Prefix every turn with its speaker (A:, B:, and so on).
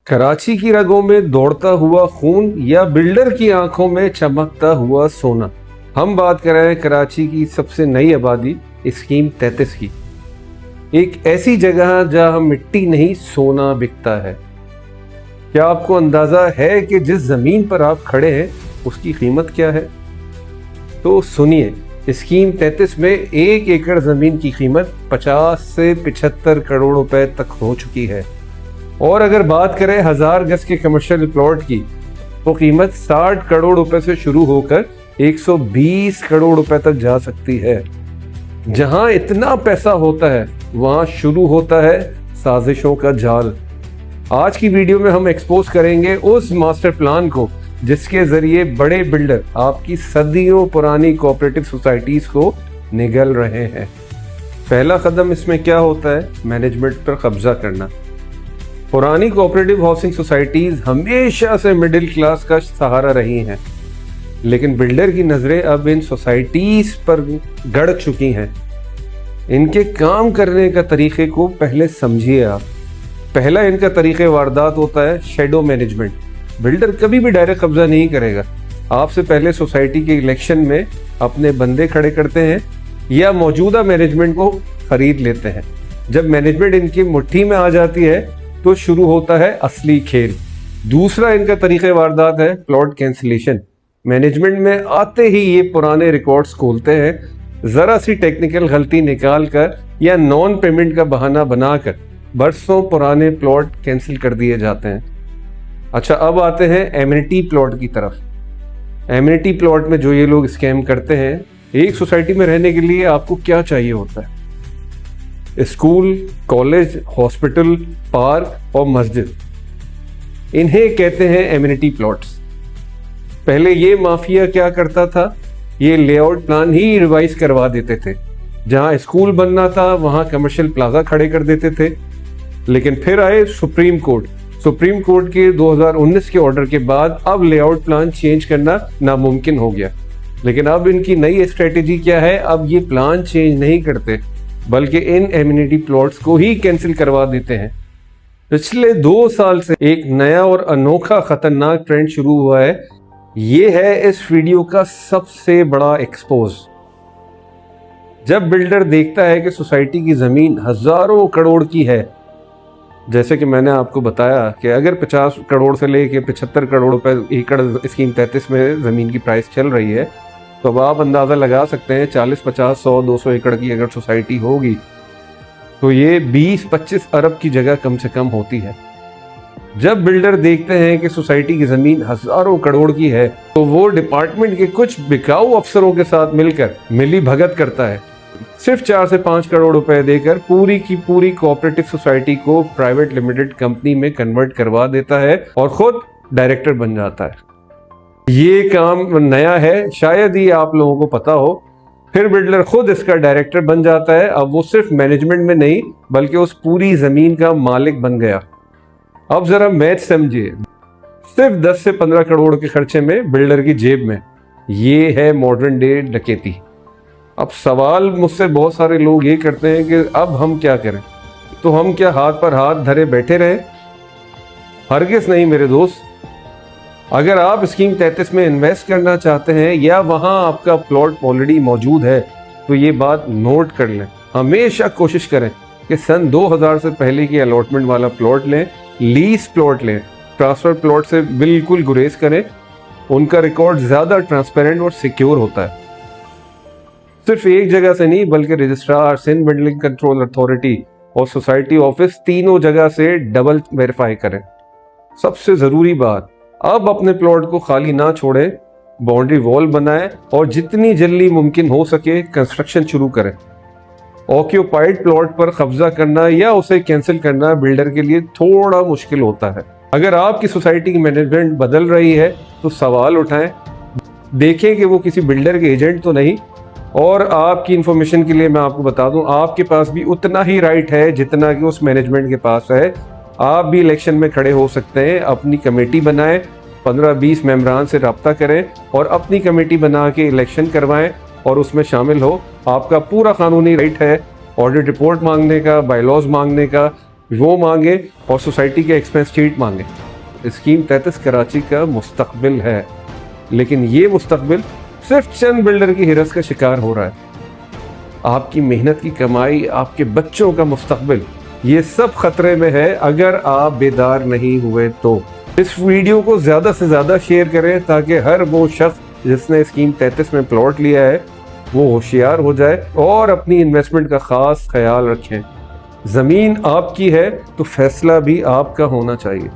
A: कराची की रगों में दौड़ता हुआ खून या बिल्डर की आंखों में चमकता हुआ सोना। हम बात कर रहे हैं कराची की सबसे नई आबादी स्कीम 33 की। एक ऐसी जगह जहां मिट्टी नहीं सोना बिकता है। क्या आपको अंदाजा है कि जिस जमीन पर आप खड़े हैं उसकी कीमत क्या है? तो सुनिए, स्कीम 33 में 1 एकड़ जमीन की कीमत 50 से 75 करोड़ रुपए तक हो चुकी है। और अगर बात करें 1000 गज के कमर्शियल प्लॉट की तो कीमत 60 करोड़ रुपए से शुरू होकर 120 करोड़ रुपए तक जा सकती है। जहां इतना पैसा होता है वहां शुरू होता है साजिशों का जाल। आज की वीडियो में हम एक्सपोज करेंगे उस मास्टर प्लान को जिसके जरिए बड़े बिल्डर आपकी सदियों पुरानी कोऑपरेटिव सोसाइटीज को निगल रहे हैं। पहला कदम इसमें क्या होता है? मैनेजमेंट पर कब्जा करना। पुरानी कोऑपरेटिव हाउसिंग सोसाइटीज हमेशा से मिडिल क्लास का सहारा रही हैं, लेकिन बिल्डर की नजरें अब इन सोसाइटीज पर गड़ चुकी हैं। इनके काम करने का तरीके को पहले समझिए आप। पहला इनका तरीके वारदात होता है शैडो मैनेजमेंट। बिल्डर कभी भी डायरेक्ट कब्जा नहीं करेगा। आपसे पहले सोसाइटी के इलेक्शन में अपने बंदे खड़े करते हैं या मौजूदा मैनेजमेंट को खरीद लेते हैं। जब मैनेजमेंट इनकी मुट्ठी में आ जाती है तो शुरू होता है असली खेल। दूसरा इनका तरीके वारदात है प्लॉट कैंसिलेशन। मैनेजमेंट में आते ही ये पुराने रिकॉर्ड्स खोलते हैं, जरा सी टेक्निकल गलती निकाल कर या नॉन पेमेंट का बहाना बनाकर बरसों पुराने प्लॉट कैंसिल कर दिए जाते हैं। अच्छा, अब आते हैं एमिनिटी प्लॉट की तरफ। एमिनिटी प्लॉट में जो ये लोग स्कैम करते हैं, एक सोसाइटी में रहने के लिए आपको क्या चाहिए होता है? स्कूल, कॉलेज, हॉस्पिटल, पार्क और मस्जिद। इन्हें कहते हैं एमिनिटी प्लॉट्स। पहले ये माफिया क्या करता था, ये लेआउट प्लान ही रिवाइज करवा देते थे। जहां स्कूल बनना था वहां कमर्शियल प्लाजा खड़े कर देते थे। लेकिन फिर आए सुप्रीम कोर्ट। सुप्रीम कोर्ट के 2019 के ऑर्डर के बाद अब लेआउट प्लान चेंज करना नामुमकिन हो गया। लेकिन अब इनकी नई स्ट्रेटेजी क्या है? अब ये प्लान चेंज नहीं करते बल्कि इन एमिनिटी प्लॉट्स को ही कैंसिल करवा देते हैं। पिछले 2 साल से एक नया और अनोखा खतरनाक ट्रेंड शुरू हुआ है। ये है इस वीडियो का सबसे बड़ा एक्सपोज। जब बिल्डर देखता है कि सोसाइटी की जमीन हजारों करोड़ की है, जैसे कि मैंने आपको बताया कि अगर 50 करोड़ से लेके 75 करोड़ रुपए एकड़ स्कीम 33 में जमीन की प्राइस चल रही है, तो अब आप अंदाजा लगा सकते हैं 40, 50, 100, 200 एकड़ की अगर सोसाइटी होगी तो ये 20-25 अरब की जगह कम से कम होती है। जब बिल्डर देखते हैं कि सोसाइटी की जमीन हजारों करोड़ की है तो वो डिपार्टमेंट के कुछ बिकाऊ अफसरों के साथ मिलकर मिली भगत करता है। सिर्फ 4 से 5 करोड़ रुपए देकर पूरी की पूरी कोऑपरेटिव सोसाइटी को प्राइवेट लिमिटेड कंपनी में कन्वर्ट करवा देता है और खुद डायरेक्टर बन जाता है। ये काम नया है, शायद ही आप लोगों को पता हो। फिर बिल्डर खुद इसका डायरेक्टर बन जाता है। अब वो सिर्फ मैनेजमेंट में नहीं बल्कि उस पूरी जमीन का मालिक बन गया। अब जरा मैथ समझिए, सिर्फ 10 से 15 करोड़ के खर्चे में बिल्डर की जेब में। ये है मॉडर्न डे डकैती। अब सवाल मुझसे बहुत सारे लोग ये करते हैं कि अब हम क्या करें? तो हम क्या हाथ पर हाथ धरे बैठे रहें? हरगिज़ नहीं मेरे दोस्त। अगर आप स्कीम 33 में इन्वेस्ट करना चाहते हैं या वहां आपका प्लॉट ऑलरेडी मौजूद है तो ये बात नोट कर लें। हमेशा कोशिश करें कि सन 2000 से पहले की अलॉटमेंट वाला प्लॉट लें, लीज प्लॉट लें। ट्रांसफर प्लॉट से बिल्कुल गुरेज करें। उनका रिकॉर्ड ज्यादा ट्रांसपेरेंट और सिक्योर होता है। सिर्फ एक जगह से नहीं बल्कि registrar, Sindh building control authority और सोसाइटी ऑफिस तीनों जगह से डबल वेरीफाई करें। सबसे जरूरी बात, अब अपने प्लॉट को खाली ना छोड़ें, बाउंड्री वॉल बनाएं और जितनी जल्दी मुमकिन हो सके कंस्ट्रक्शन शुरू करें। ऑक्यूपाइड प्लॉट पर कब्जा करना या उसे कैंसिल करना बिल्डर के लिए थोड़ा मुश्किल होता है। अगर आपकी सोसाइटी की मैनेजमेंट बदल रही है तो सवाल उठाएं, देखें कि वो किसी बिल्डर के एजेंट तो नहीं। और आपकी इंफॉर्मेशन के लिए मैं आपको बता दूं, आपके पास भी उतना ही राइट है जितना कि उस मैनेजमेंट के पास है। आप भी इलेक्शन में खड़े हो सकते हैं। अपनी कमेटी बनाएं, 15-20 मेंबरान से रब्ता करें और अपनी कमेटी बना के इलेक्शन करवाएं और उसमें शामिल हो। आपका पूरा कानूनी राइट है ऑडिट रिपोर्ट मांगने का, बायलॉज मांगने का, वो मांगे और सोसाइटी के एक्सपेंस शीट मांगे। स्कीम 33 कराची का मुस्तकबिल है, लेकिन ये मुस्तकबिल सिर्फ चंद बिल्डर की हिरस का शिकार हो रहा है। आपकी मेहनत की कमाई, आपके बच्चों का मुस्तकबिल, ये सब खतरे में है अगर आप बेदार नहीं हुए तो। इस वीडियो को ज़्यादा से ज़्यादा शेयर करें ताकि हर वो शख्स जिसने स्कीम 33 में प्लॉट लिया है वो होशियार हो जाए और अपनी इन्वेस्टमेंट का ख़ास ख्याल रखें। ज़मीन आपकी है तो फैसला भी आपका होना चाहिए।